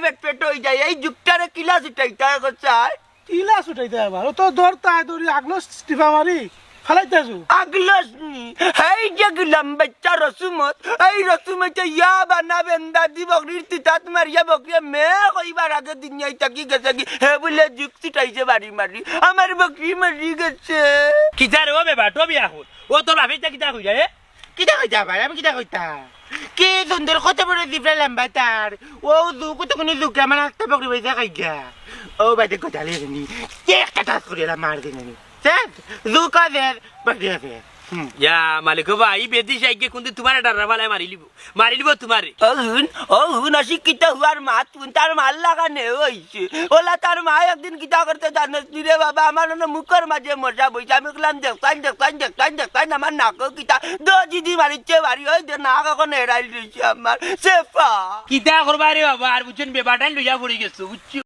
পেট পেট হয়ে যায় এই যুগটারে কিলা ছুটাইতে চায় কিলা ছুটাইতে আবার ও তো দৌড়তায় দৌড়ি আগলো টিপা মারি ফেলাইতে আসু আগলসনি এই যে গুলাম বাচ্চা রসুমত এই রসুমতে ইয়া বানা বেন্দা দি বকরির তিতাত মারিয়া বকরিয়া মে কইবার আগে দুনিয়ায় তাকি গেছে কি হে বলে যুগ ছুটাইছে বাড়ি মারি আমার বকরি মারি গেছে কিতারে ও বেবা তো বিয়া হল ও তোর বাপেটা কিতা কই যায় কিটা কইতা ভাই আমি কিটা কইতা কি সুন্দর কত বড় দিবরা লম্বা তার ও দুকু তো কোন দুকে আমার একটা বকরি বাইজা খাইগা ও বাইতে কথা লেনি একটা টাস করে মার দিনি স্যার দুকা দের বকরি আছে ইয়া মালিক ভাই বেদি সাইকে কোন তোমার ডারা বালাই মারি লিব তোমারে অহুন অশিক্ষিত হওয়ার মা তুই তার মাল লাগানে হইছে ওলা তার মা একদিন কিতা করতে জানিস নি রে বাবা আমার মুখের মাঝে মশা বইছে আমি বললাম দেখতান আমার নাক কিতা দিদি মারিচ্ছে বাড়ি হয়ে নাক এখন এড়াই দিয়েছে আমার সেফা কিতা করবা রে বাবা আর বুঝছেন বেবাটাই লইয়া পড়ি গেছো বুঝছো